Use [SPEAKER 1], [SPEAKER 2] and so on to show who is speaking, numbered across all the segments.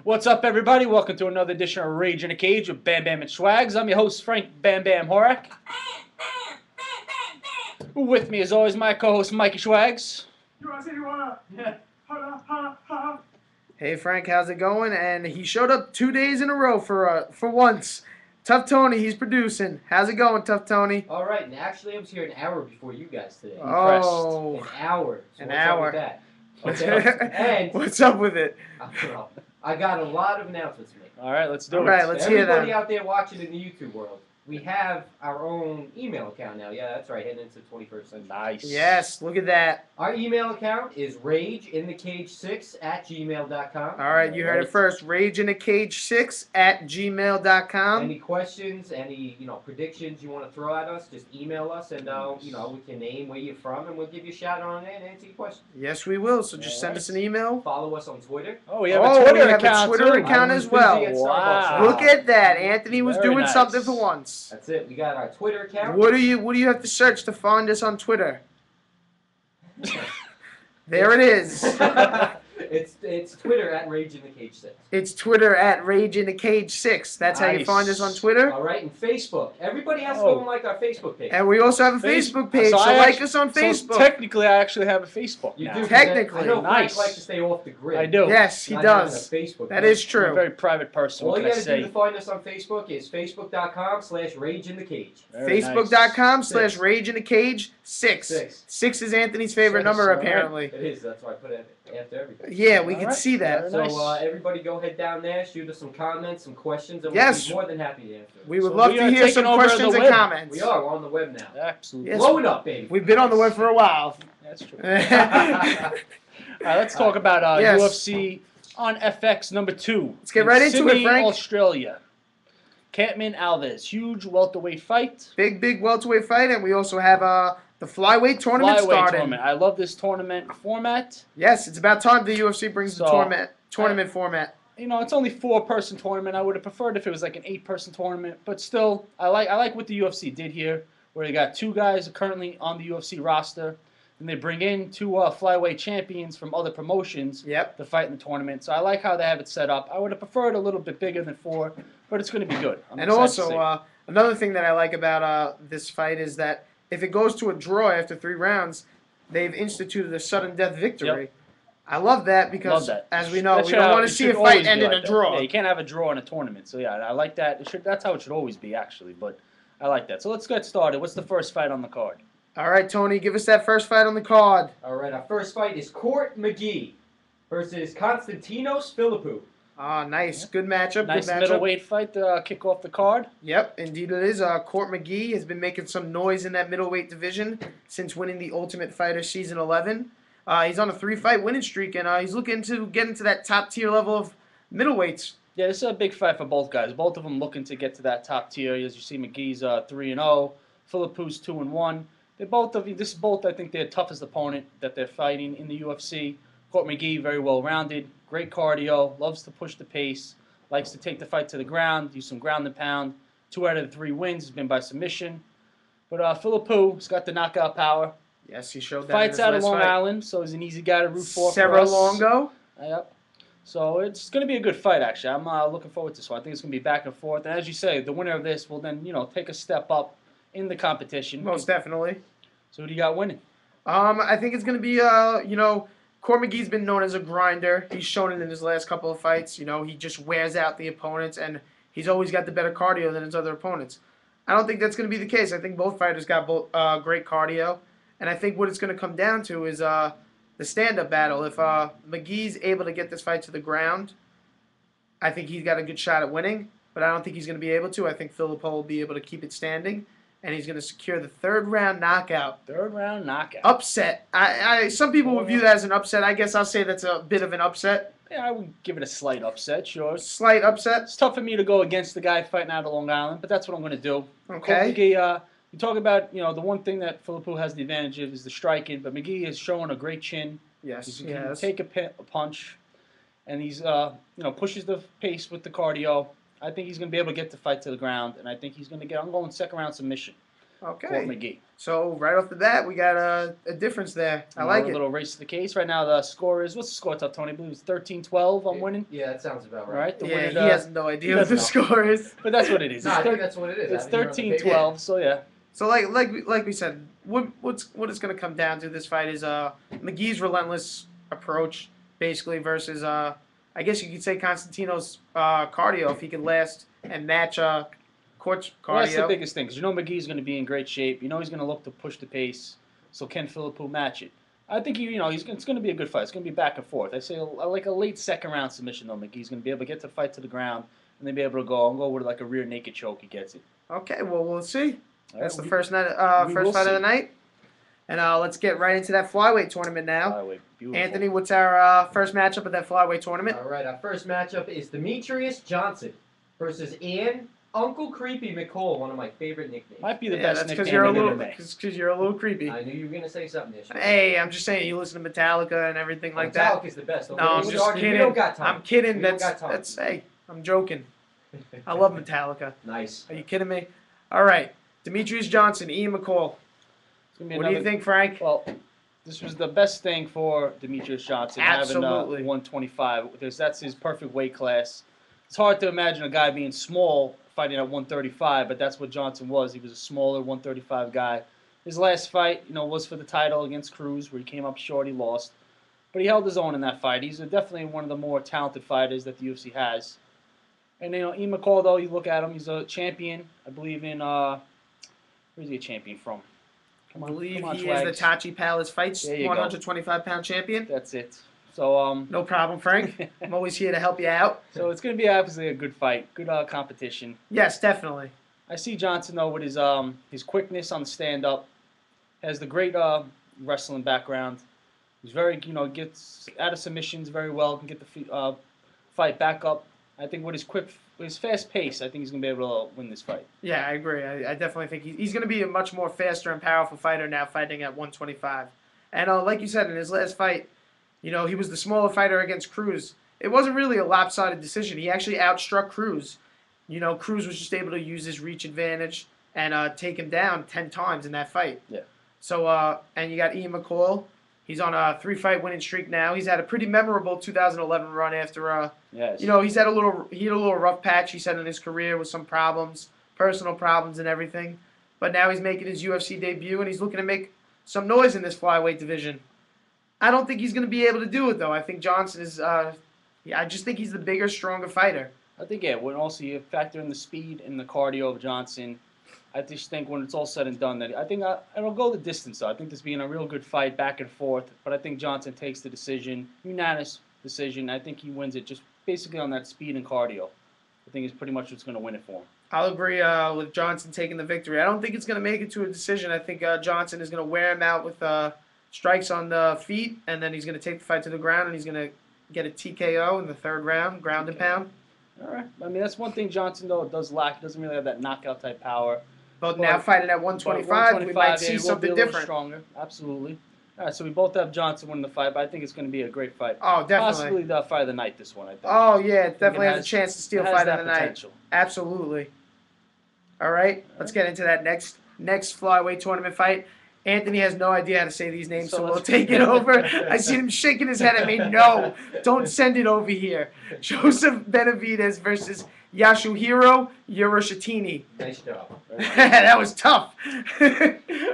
[SPEAKER 1] What's up, everybody? Welcome to another edition of Rage in a Cage with Bam Bam and Schwaggs. I'm your host, Frank Bam Bam Horak. With me, as always, my co-host, Mikey Schwaggs.
[SPEAKER 2] Hey Frank, how's it going? And he showed up 2 days in a row for once. Tough Tony, he's producing. How's it going, Tough Tony?
[SPEAKER 3] All right, and actually I was here an hour before you guys today.
[SPEAKER 2] Oh,
[SPEAKER 3] An hour. So
[SPEAKER 2] an
[SPEAKER 3] what's
[SPEAKER 2] hour.
[SPEAKER 3] up with that? Okay. And
[SPEAKER 2] what's up with it?
[SPEAKER 3] I got a lot of announcements to make.
[SPEAKER 1] All right, let's do
[SPEAKER 2] All
[SPEAKER 1] it.
[SPEAKER 2] right, let's hear
[SPEAKER 3] Everybody
[SPEAKER 2] them.
[SPEAKER 3] out there watching in the YouTube world, we have our own email account now. Yeah, that's right, heading into the 21st century.
[SPEAKER 1] Nice.
[SPEAKER 2] Yes, look at that.
[SPEAKER 3] Our email account is rageinthecage6@gmail.com.
[SPEAKER 2] All right, you heard it first. Rageinthecage6@gmail.com.
[SPEAKER 3] Any questions, any predictions you want to throw at us, just email us, and we can name where you're from, and we'll give you a shout out on there and answer your questions.
[SPEAKER 2] Yes, we will. So just send us an email.
[SPEAKER 3] Follow us on Twitter.
[SPEAKER 1] Oh, we have a Twitter
[SPEAKER 2] we have
[SPEAKER 1] account,
[SPEAKER 2] a Twitter
[SPEAKER 1] too.
[SPEAKER 2] account
[SPEAKER 3] I
[SPEAKER 2] as
[SPEAKER 3] was
[SPEAKER 2] well.
[SPEAKER 3] busy at
[SPEAKER 1] Wow.
[SPEAKER 3] Starbucks.
[SPEAKER 2] Look at that. Anthony was
[SPEAKER 1] Very
[SPEAKER 2] doing
[SPEAKER 1] nice.
[SPEAKER 2] something for once.
[SPEAKER 3] That's it. We got our Twitter account.
[SPEAKER 2] What do you have to search to find us on Twitter? There it is.
[SPEAKER 3] It's Twitter at rageinthecage6.
[SPEAKER 2] It's Twitter at RageInTheCage6. That's how you
[SPEAKER 1] Nice.
[SPEAKER 2] find us on Twitter.
[SPEAKER 3] All right, and Facebook. Everybody has to
[SPEAKER 1] Oh.
[SPEAKER 3] go and like our Facebook page.
[SPEAKER 2] And we also have a Facebook page, so
[SPEAKER 1] I
[SPEAKER 2] like
[SPEAKER 1] actu-
[SPEAKER 2] us on
[SPEAKER 1] So
[SPEAKER 2] Facebook.
[SPEAKER 1] technically, I actually have a Facebook
[SPEAKER 3] You
[SPEAKER 1] now.
[SPEAKER 3] do.
[SPEAKER 2] Technically.
[SPEAKER 3] I know
[SPEAKER 1] Nice.
[SPEAKER 3] Frank likes to stay off the grid.
[SPEAKER 1] I do.
[SPEAKER 2] Yes, he
[SPEAKER 3] Not having
[SPEAKER 2] does.
[SPEAKER 3] a Facebook
[SPEAKER 2] That
[SPEAKER 3] page.
[SPEAKER 2] is
[SPEAKER 1] I'm a
[SPEAKER 2] true.
[SPEAKER 1] very private person.
[SPEAKER 3] All
[SPEAKER 1] What
[SPEAKER 3] you
[SPEAKER 1] can I
[SPEAKER 3] got to do
[SPEAKER 1] say?
[SPEAKER 3] to find us on Facebook is facebook.com/rageinthecage.
[SPEAKER 1] Very nice.
[SPEAKER 2] Facebook.com/RageInTheCage6. 6 is Anthony's favorite
[SPEAKER 1] 6,
[SPEAKER 2] number,
[SPEAKER 1] all right.
[SPEAKER 2] apparently.
[SPEAKER 3] It is. That's why I put it after everything.
[SPEAKER 2] Yeah, we
[SPEAKER 1] All
[SPEAKER 2] can
[SPEAKER 1] right.
[SPEAKER 2] see that.
[SPEAKER 1] Very
[SPEAKER 3] So
[SPEAKER 1] nice.
[SPEAKER 3] everybody go head down there, shoot us some comments, some questions, and
[SPEAKER 2] Yes.
[SPEAKER 3] we'll be more than happy to answer.
[SPEAKER 2] We would
[SPEAKER 1] So
[SPEAKER 2] love
[SPEAKER 1] we
[SPEAKER 2] to
[SPEAKER 1] are
[SPEAKER 2] hear
[SPEAKER 1] taking
[SPEAKER 2] some
[SPEAKER 1] over the
[SPEAKER 2] questions and
[SPEAKER 1] web.
[SPEAKER 2] comments.
[SPEAKER 3] We are. We're on the web now.
[SPEAKER 1] Absolutely.
[SPEAKER 2] Yes.
[SPEAKER 3] Blowing up, baby.
[SPEAKER 2] We've been on the web for a while.
[SPEAKER 1] That's true. All right, let's talk about
[SPEAKER 2] Yes.
[SPEAKER 1] UFC on FX number 2.
[SPEAKER 2] Let's get right into it,
[SPEAKER 1] Sydney,
[SPEAKER 2] Frank.
[SPEAKER 1] Australia. Kampmann, Alves. Huge welterweight fight.
[SPEAKER 2] Big welterweight fight, and we also have the flyweight tournament
[SPEAKER 1] Flyweight
[SPEAKER 2] starting.
[SPEAKER 1] tournament. I love this tournament format.
[SPEAKER 2] Yes, it's about time the UFC brings the
[SPEAKER 1] So,
[SPEAKER 2] tournament format.
[SPEAKER 1] It's only 4-person tournament. I would have preferred if it was like an 8-person tournament, but still, I like what the UFC did here, where they got 2 guys currently on the UFC roster, and they bring in 2 flyweight champions from other promotions
[SPEAKER 2] Yep.
[SPEAKER 1] to fight in the tournament. So I like how they have it set up. I would have preferred a little bit bigger than 4, but it's going to be good. I'm
[SPEAKER 2] And
[SPEAKER 1] excited to see.
[SPEAKER 2] also, another thing that I like about this fight is that if it goes to a draw after 3 rounds, they've instituted a sudden death victory.
[SPEAKER 1] Yep.
[SPEAKER 2] I love that
[SPEAKER 1] Love
[SPEAKER 2] because,
[SPEAKER 1] that.
[SPEAKER 2] as we know,
[SPEAKER 1] That
[SPEAKER 2] we
[SPEAKER 1] should
[SPEAKER 2] don't
[SPEAKER 1] have-
[SPEAKER 2] want
[SPEAKER 1] it
[SPEAKER 2] to see
[SPEAKER 1] should
[SPEAKER 2] a
[SPEAKER 1] always
[SPEAKER 2] fight
[SPEAKER 1] be
[SPEAKER 2] end in
[SPEAKER 1] like
[SPEAKER 2] a
[SPEAKER 1] that.
[SPEAKER 2] draw.
[SPEAKER 1] Yeah, you can't have a draw in a tournament. So yeah, I like that. That's how it should always be, actually. But I like that. So let's get started. What's the first fight on the card?
[SPEAKER 2] All right, Tony, give us that first fight on the card.
[SPEAKER 3] All right, our first fight is Court McGee versus Konstantinos Philippou.
[SPEAKER 2] Ah, nice. Good matchup.
[SPEAKER 1] Nice
[SPEAKER 2] Good matchup.
[SPEAKER 1] middleweight fight to kick off the card.
[SPEAKER 2] Yep, indeed it is. Court McGee has been making some noise in that middleweight division since winning the Ultimate Fighter Season 11. He's on a 3-fight winning streak, and he's looking to get into that top-tier level of middleweights.
[SPEAKER 1] Yeah, this is a big fight for both guys. Both of them looking to get to that top tier. As you see, McGee's 3-0, Philippou's 2-1. This is both, I think, their toughest opponent that they're fighting in the UFC. Court McGee, very well-rounded, great cardio, loves to push the pace, likes to take the fight to the ground, do some ground and pound. 2 out of the 3 wins has been by submission. But Philippou's got the knockout power.
[SPEAKER 2] Yes, he showed that.
[SPEAKER 1] Fights
[SPEAKER 2] in his
[SPEAKER 1] out of
[SPEAKER 2] last
[SPEAKER 1] Long
[SPEAKER 2] fight.
[SPEAKER 1] Island, so he's an easy guy to root for.
[SPEAKER 2] Several Longo.
[SPEAKER 1] Yep. So it's going to be a good fight, actually. I'm looking forward to this one. I think it's going to be back and forth. And as you say, the winner of this will then, take a step up in the competition.
[SPEAKER 2] Most definitely.
[SPEAKER 1] So who do you got winning?
[SPEAKER 2] I think it's going to be, Court McGee's been known as a grinder. He's shown it in his last couple of fights. He just wears out the opponents, and he's always got the better cardio than his other opponents. I don't think that's going to be the case. I think both fighters got great cardio, and I think what it's going to come down to is the stand-up battle. If McGee's able to get this fight to the ground, I think he's got a good shot at winning, but I don't think he's going to be able to. I think Philippou will be able to keep it standing, and he's going to secure the 3rd-round knockout.
[SPEAKER 1] 3rd-round knockout.
[SPEAKER 2] Upset. Some people would view that as an upset. I guess I'll say that's a bit of an upset.
[SPEAKER 1] Yeah, I would give it a slight upset, sure.
[SPEAKER 2] Slight upset.
[SPEAKER 1] It's tough for me to go against the guy fighting out of Long Island, but that's what I'm going to do.
[SPEAKER 2] Okay.
[SPEAKER 1] McGee, you talk about, the one thing that Philippou has the advantage of is the striking, but McGee is showing a great chin.
[SPEAKER 2] Yes,
[SPEAKER 1] He can take a punch, and he's pushes the pace with the cardio. I think he's going to be able to get the fight to the ground, and I think he's going to I'm going 2nd round submission. Court
[SPEAKER 2] Okay.
[SPEAKER 1] McGee.
[SPEAKER 2] So right off the bat, we got a difference there. I like
[SPEAKER 1] A
[SPEAKER 2] it.
[SPEAKER 1] little race to the case. Right now, the score is, what's the score, Tough Tony? I believe it's 13-12. I'm winning.
[SPEAKER 3] Yeah, that sounds about
[SPEAKER 1] All
[SPEAKER 3] right.
[SPEAKER 1] right. The
[SPEAKER 2] Yeah,
[SPEAKER 1] winner,
[SPEAKER 2] he has no idea what the
[SPEAKER 1] doesn't
[SPEAKER 2] score is.
[SPEAKER 1] but that's what it is.
[SPEAKER 3] No, I think that's what it is.
[SPEAKER 1] It's
[SPEAKER 3] I have it here on the
[SPEAKER 1] 13-12. So yeah.
[SPEAKER 2] So like we said, what it's going to come down to this fight is McGee's relentless approach, basically, versus I guess you could say Constantino's cardio, if he could last and match Court's cardio.
[SPEAKER 1] Well, that's the biggest thing, because you know McGee's going to be in great shape. You know he's going to look to push the pace. So can Philippou match it? I think it's going to be a good fight. It's going to be back and forth. I say like a late second round submission though. McGee's going to be able to get the fight to the ground and then be able to go with like a rear naked choke. He gets it.
[SPEAKER 2] Okay, well we'll see.
[SPEAKER 1] All
[SPEAKER 2] That's
[SPEAKER 1] right,
[SPEAKER 2] the first night,
[SPEAKER 1] we
[SPEAKER 2] first
[SPEAKER 1] will
[SPEAKER 2] fight of the
[SPEAKER 1] see.
[SPEAKER 2] night, and let's get right into that flyweight tournament now.
[SPEAKER 1] Flyweight, beautiful.
[SPEAKER 2] Anthony, what's our first matchup of that flyweight tournament?
[SPEAKER 3] All right, our first matchup is Demetrius Johnson versus Ian Uncle Creepy McCall, one of my favorite nicknames.
[SPEAKER 1] Might be the
[SPEAKER 2] Yeah,
[SPEAKER 1] best
[SPEAKER 2] that's because
[SPEAKER 1] nickname
[SPEAKER 2] you're a
[SPEAKER 1] in
[SPEAKER 2] little,
[SPEAKER 1] MMA.
[SPEAKER 2] because you're a little creepy.
[SPEAKER 3] I knew you were gonna say something there. Sean.
[SPEAKER 2] Hey, I'm just saying, you listen to Metallica and everything like that.
[SPEAKER 3] Metallica's the best. Don't
[SPEAKER 2] No,
[SPEAKER 3] get
[SPEAKER 2] I'm
[SPEAKER 3] me
[SPEAKER 2] just
[SPEAKER 3] started.
[SPEAKER 2] kidding.
[SPEAKER 3] We don't got time.
[SPEAKER 2] I'm kidding.
[SPEAKER 3] We don't
[SPEAKER 2] That's
[SPEAKER 3] got time.
[SPEAKER 2] hey, I'm joking. I love Metallica.
[SPEAKER 3] Nice.
[SPEAKER 2] Are you kidding me? All right, Demetrius Johnson, Ian McCall.
[SPEAKER 1] It's gonna be
[SPEAKER 2] What do you
[SPEAKER 1] another-
[SPEAKER 2] think, Frank?
[SPEAKER 1] Well, this was the best thing for Demetrius Johnson
[SPEAKER 2] Absolutely.
[SPEAKER 1] having 125 because that's his perfect weight class. It's hard to imagine a guy being small fighting at 135, but that's what Johnson was. He was a smaller 135 guy. His last fight, was for the title against Cruz, where he came up short. He lost, but he held his own in that fight. He's definitely one of the more talented fighters that the UFC has. And Ian McCall, though, you look at him, he's a champion. I believe in where's he a champion from?
[SPEAKER 2] I believe
[SPEAKER 1] come on,
[SPEAKER 2] he is the
[SPEAKER 1] Schwaggs.
[SPEAKER 2] Tachi Palace Fights
[SPEAKER 1] There you go.
[SPEAKER 2] 125-pound champion.
[SPEAKER 1] That's it. So
[SPEAKER 2] No problem, Frank. I'm always here to help you out.
[SPEAKER 1] so it's going to be obviously a good fight, good competition.
[SPEAKER 2] Yes, definitely.
[SPEAKER 1] I see Johnson though with his quickness on the stand up, has the great wrestling background. He's very gets out of submissions very well, can get the fight back up. I think with his fast pace, I think he's gonna be able to win this fight.
[SPEAKER 2] Yeah, I agree. I definitely think he's going to be a much more faster and powerful fighter now, fighting at 125. And like you said, in his last fight, he was the smaller fighter against Cruz. It wasn't really a lopsided decision. He actually outstruck Cruz. Cruz was just able to use his reach advantage and take him down 10 times in that fight.
[SPEAKER 1] Yeah.
[SPEAKER 2] So, and you got Ian McCall. He's on a 3-fight winning streak now. He's had a pretty memorable 2011 run after,
[SPEAKER 1] Yes.
[SPEAKER 2] he had a little rough patch, he said, in his career with some problems, personal problems and everything. But now he's making his UFC debut, and he's looking to make some noise in this flyweight division. I don't think he's going to be able to do it, though. I think Johnson is, I just think he's the bigger, stronger fighter.
[SPEAKER 1] I think when also you factor in the speed and the cardio of Johnson, I just think when it's all said and done that I think it'll go the distance. Though I think this being a real good fight back and forth, but I think Johnson takes the decision, unanimous decision. I think he wins it just basically on that speed and cardio. I think is pretty much what's going to win it for him.
[SPEAKER 2] I'll agree with Johnson taking the victory. I don't think it's going to make it to a decision. I think Johnson is going to wear him out with strikes on the feet, and then he's going to take the fight to the ground, and he's going to get a TKO in the third round, ground and pound.
[SPEAKER 1] All right. I mean, that's one thing Johnson, though, does lack. He doesn't really have that knockout type power.
[SPEAKER 2] But now fighting at 125, we might see something different.
[SPEAKER 1] Stronger. Absolutely. All right, so we both have Johnson winning the fight, but I think it's going to be a great fight.
[SPEAKER 2] Oh, definitely.
[SPEAKER 1] Possibly the fight of the night, this one, I think.
[SPEAKER 2] Oh, yeah, it definitely
[SPEAKER 1] it
[SPEAKER 2] has a chance to steal
[SPEAKER 1] it has
[SPEAKER 2] fight
[SPEAKER 1] that
[SPEAKER 2] of the night.
[SPEAKER 1] potential.
[SPEAKER 2] Absolutely. All right, let's get into that next flyweight tournament fight. Anthony has no idea how to say these names, so we'll take it over. I see him shaking his head at me. No, don't send it over here. Joseph Benavidez versus Yasuhiro Urashitini.
[SPEAKER 3] Nice job.
[SPEAKER 2] That was tough.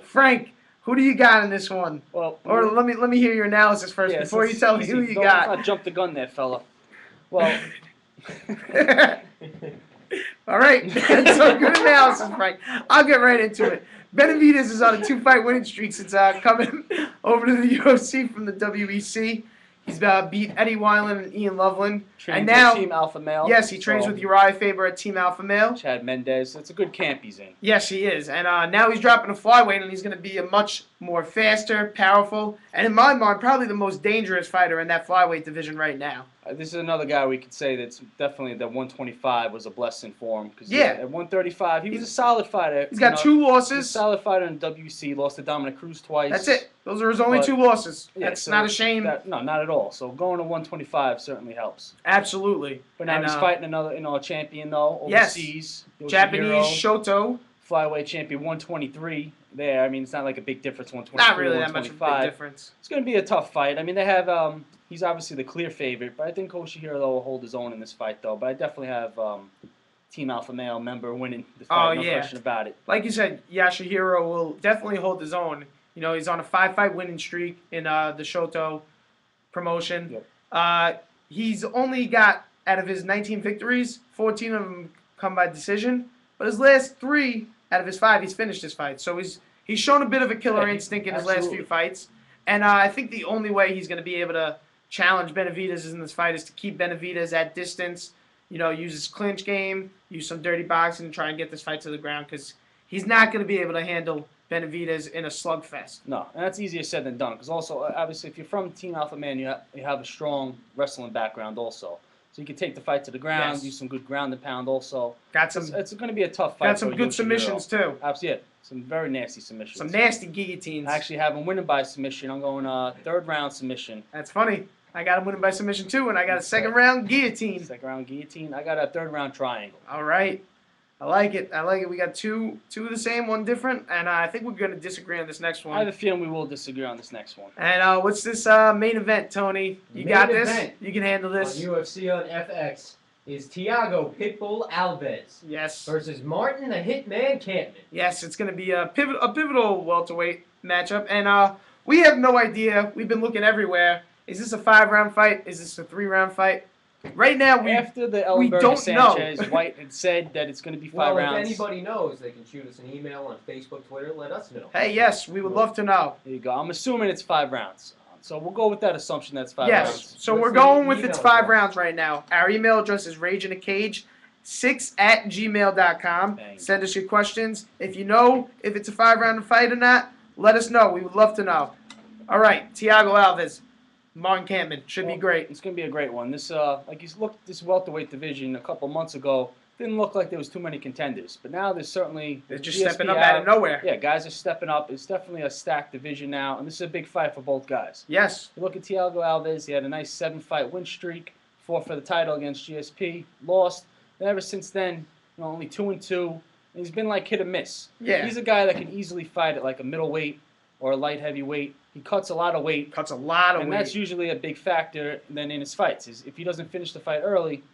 [SPEAKER 2] Frank, who do you got in this one?
[SPEAKER 1] Well,
[SPEAKER 2] Or let me hear your analysis first
[SPEAKER 1] yeah,
[SPEAKER 2] before
[SPEAKER 1] so
[SPEAKER 2] you tell me
[SPEAKER 1] easy.
[SPEAKER 2] who you
[SPEAKER 1] Don't
[SPEAKER 2] got.
[SPEAKER 1] not jump the gun there, fella. Well,
[SPEAKER 2] All right, that's a good analysis, Frank. I'll get right into it. Benavidez is on a 2-fight winning streak since coming over to the UFC from the WEC. He's beat Eddie Wineland and Ian Loveland.
[SPEAKER 1] trains
[SPEAKER 2] And now,
[SPEAKER 1] with Team Alpha Male.
[SPEAKER 2] yes, he trains
[SPEAKER 1] so
[SPEAKER 2] with Uriah Faber at Team Alpha Male.
[SPEAKER 1] Chad Mendez. It's a good camp he's in.
[SPEAKER 2] Yes, he is. And now he's dropping a flyweight, and he's going to be a much more faster, powerful, and in my mind, probably the most dangerous fighter in that flyweight division right now.
[SPEAKER 1] This is another guy we could say that's definitely that 125 was a blessing for him. Cause
[SPEAKER 2] Yeah.
[SPEAKER 1] At 135, he was a solid fighter.
[SPEAKER 2] He's got 2
[SPEAKER 1] He's a
[SPEAKER 2] losses.
[SPEAKER 1] solid fighter in WC. Lost to Dominic Cruz twice.
[SPEAKER 2] That's it. Those are his only
[SPEAKER 1] But-
[SPEAKER 2] 2 losses.
[SPEAKER 1] Yeah,
[SPEAKER 2] That's
[SPEAKER 1] so
[SPEAKER 2] not a shame.
[SPEAKER 1] No, not at all. So going to 125 certainly helps.
[SPEAKER 2] Absolutely.
[SPEAKER 1] But now
[SPEAKER 2] And,
[SPEAKER 1] he's fighting another, a champion though
[SPEAKER 2] Yes.
[SPEAKER 1] overseas.
[SPEAKER 2] Japanese
[SPEAKER 1] Yoshihiro.
[SPEAKER 2] Shoto
[SPEAKER 1] flyweight champion, 123 there. I mean, it's not like a big difference, 123
[SPEAKER 2] Not really that much of a
[SPEAKER 1] 125.
[SPEAKER 2] big difference.
[SPEAKER 1] It's going to be a tough fight. I mean, they have, he's obviously the clear favorite, but I think Koshihiro, though, will hold his own in this fight, though. But I definitely have Team Alpha Male member winning the fight, no question about it.
[SPEAKER 2] Like you said, Yasuhiro will definitely hold his own. You know, he's on a 5-fight winning streak in the Shoto promotion.
[SPEAKER 1] Yep.
[SPEAKER 2] He's only got, out of his 19 victories, 14 of them come by decision. But his last 3 out of his 5, he's finished his fight. So he's shown a bit of a killer instinct in his last few fights. And I think the only way he's going to be able to challenge Benavidez in this fight is to keep Benavidez at distance. You know, use his clinch game, use some dirty boxing, and try and get this fight to the ground because he's not going to be able to handle Benavidez in a slugfest.
[SPEAKER 1] No, and that's easier said than done because also, obviously, if you're from Team Alpha Man, you have a strong wrestling background also. So you can take the fight to the ground, use some good ground and pound also. It's going to be a tough fight.
[SPEAKER 2] Got some good submissions, too.
[SPEAKER 1] Absolutely, some very nasty submissions.
[SPEAKER 2] Some nasty guillotines.
[SPEAKER 1] I actually have him winning by submission. I'm going 3rd round submission.
[SPEAKER 2] That's funny. I got him winning by submission, too, and I got a 2nd round guillotine.
[SPEAKER 1] 2nd round guillotine. I got a 3rd round triangle.
[SPEAKER 2] All right. I like it. I like it. We got two of the same, one different, and I think we're going to disagree on this next one.
[SPEAKER 1] I have a feeling we will disagree on this next one.
[SPEAKER 2] And what's this main event, Tony? You got this? You can handle this?
[SPEAKER 3] On UFC on FX is Thiago Pitbull Alves.
[SPEAKER 2] Yes.
[SPEAKER 3] Versus Martin the Hitman Kampmann.
[SPEAKER 2] Yes, it's going to be a pivotal welterweight matchup, and we have no idea. We've been looking everywhere. Is this a 5-round fight? Is this a 3-round fight? Right now,
[SPEAKER 1] after the Ellenberger Sanchez, White had said that it's going to be 5 rounds.
[SPEAKER 3] If anybody knows, they can shoot us an email on Facebook, Twitter, let us know.
[SPEAKER 2] Hey, yes, we would love to know.
[SPEAKER 1] There you go. I'm assuming it's 5 rounds. So we'll go with that assumption that's 5
[SPEAKER 2] rounds.
[SPEAKER 1] Yes,
[SPEAKER 2] so we're going with it's 5 rounds right now. Our email address is rageinaCage6@gmail.com. Send us your questions. If you know if it's a 5-round fight or not, let us know. We would love to know. All right, Thiago Alves. Martin Kampmann should be great.
[SPEAKER 1] It's going to be a great one. This, this welterweight division a couple months ago didn't look like there was too many contenders, but now there's certainly
[SPEAKER 2] they're just stepping up out of nowhere.
[SPEAKER 1] Yeah, guys are stepping up. It's definitely a stacked division now, and this is a big fight for both guys.
[SPEAKER 2] Yes.
[SPEAKER 1] You look at Thiago Alves. He had a nice 7-fight win streak, fought for the title against GSP, lost. And ever since then, only 2-2. And he's been like hit or miss.
[SPEAKER 2] Yeah.
[SPEAKER 1] He's a guy that can easily fight at like a middleweight or a light heavyweight. He cuts a lot of weight. And that's usually a big factor then in his fights. If he doesn't finish the fight early,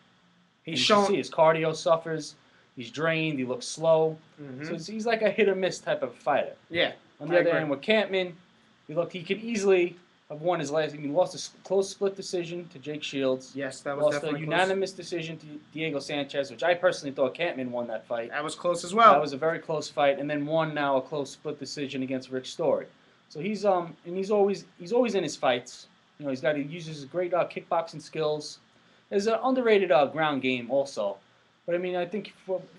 [SPEAKER 1] you see his cardio suffers. He's drained. He looks slow. So he's like a hit or miss type of fighter.
[SPEAKER 2] Yeah.
[SPEAKER 1] On the other hand, with Kampmann, he could easily have won his last. He lost a close split decision to Jake Shields.
[SPEAKER 2] Yes, that was definitely
[SPEAKER 1] close. Lost a unanimous decision to Diego Sanchez, which I personally thought Kampmann won that fight.
[SPEAKER 2] That was close as well.
[SPEAKER 1] That was a very close fight, and then won now a close split decision against Rick Story. So he's always in his fights. He uses his great kickboxing skills. There's an underrated ground game also. But I mean, I think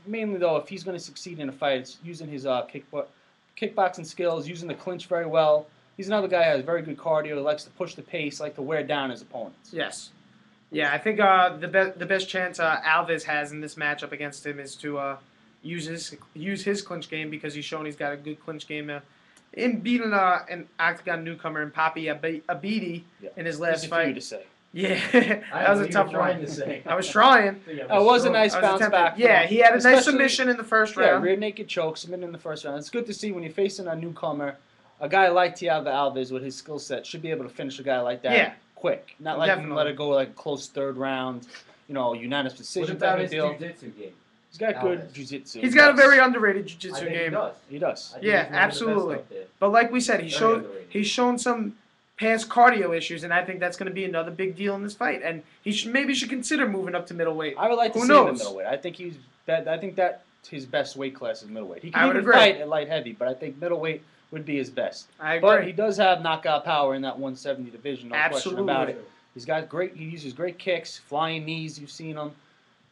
[SPEAKER 1] mainly though, if he's going to succeed in a fight, it's using his kickboxing skills, using the clinch very well. He's another guy who has very good cardio. He likes to push the pace, like to wear down his opponents.
[SPEAKER 2] Yes. Yeah, I think the best chance Alves has in this matchup against him is to use his clinch game because he's shown he's got a good clinch game. In beating an octagon newcomer in Papi Abidi in his last fight.
[SPEAKER 1] For you to say.
[SPEAKER 2] Yeah, that was a tough one. I was trying.
[SPEAKER 1] It was a nice bounce back.
[SPEAKER 2] Yeah, he had a nice submission in the first round.
[SPEAKER 1] Yeah, rear naked choke, submitted in the first round. It's good to see when you're facing a newcomer, a guy like Thiago Alves with his skill set should be able to finish a guy like that quick. Not like let it go like a close 3rd round, unanimous decision type of deal.
[SPEAKER 3] Jiu-jitsu game?
[SPEAKER 1] He's got good jiu-jitsu.
[SPEAKER 2] He's got a very underrated jiu-jitsu game.
[SPEAKER 1] He does.
[SPEAKER 2] Yeah, absolutely. But like we said, he's shown some past cardio issues, and I think that's going to be another big deal in this fight. And he maybe should consider moving up to middleweight.
[SPEAKER 1] I would like to see him in middleweight. I think that's his best weight class is middleweight. He can even fight at light heavy, but I think middleweight would be his best.
[SPEAKER 2] I agree.
[SPEAKER 1] But he does have knockout power in that 170 division. No question about it. He uses great kicks, flying knees. You've seen him.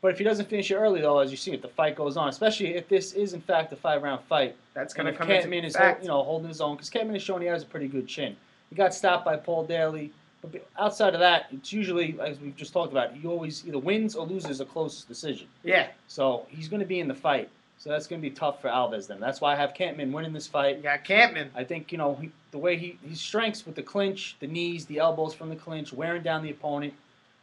[SPEAKER 1] But if he doesn't finish it early, though, as you see, if the fight goes on, especially if this is in fact a 5-round fight,
[SPEAKER 2] that's going to come
[SPEAKER 1] into fact. Holding his own, because Kampmann has shown he has a pretty good chin. He got stopped by Paul Daly, but outside of that, it's usually, as we've just talked about, he always either wins or loses a close decision.
[SPEAKER 2] Yeah.
[SPEAKER 1] So he's going to be in the fight. So that's going to be tough for Alves then. That's why I have Kampmann winning this fight.
[SPEAKER 2] You got Kampmann.
[SPEAKER 1] I think, the way his strengths with the clinch, the knees, the elbows from the clinch, wearing down the opponent,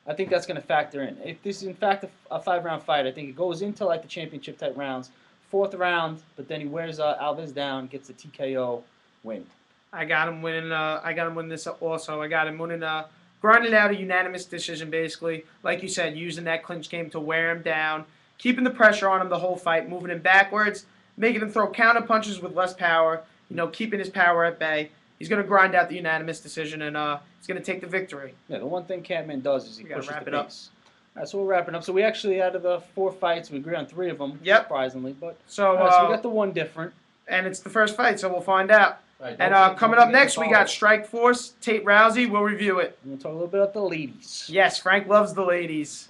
[SPEAKER 1] I think that's going to factor in. If this is in fact a 5-round fight, I think it goes into like the championship type rounds, 4th round, but then he wears Alves down, gets a TKO win.
[SPEAKER 2] I got him winning. I got him winning this also. I got him winning. Grinding out a unanimous decision, basically. Like you said, using that clinch game to wear him down, keeping the pressure on him the whole fight, moving him backwards, making him throw counter punches with less power. Keeping his power at bay. He's going to grind out the unanimous decision, and he's going to take the victory.
[SPEAKER 1] Yeah, the one thing Kampmann does is he
[SPEAKER 2] We gotta
[SPEAKER 1] pushes
[SPEAKER 2] wrap
[SPEAKER 1] the
[SPEAKER 2] it up.
[SPEAKER 1] pace. All right, so we're wrapping up. So we actually, out of the 4 fights, we agree on 3 of them,
[SPEAKER 2] Yep.
[SPEAKER 1] surprisingly. But
[SPEAKER 2] So,
[SPEAKER 1] all right, so we got the one different.
[SPEAKER 2] and it's the first fight, so we'll find out.
[SPEAKER 3] Right,
[SPEAKER 2] And
[SPEAKER 3] don't
[SPEAKER 2] coming up
[SPEAKER 3] forget to
[SPEAKER 2] next, we
[SPEAKER 3] follow.
[SPEAKER 2] got Strike Force, Tate Rousey. We'll review it.
[SPEAKER 1] We're going to talk a little bit about the ladies.
[SPEAKER 2] Yes, Frank loves the ladies.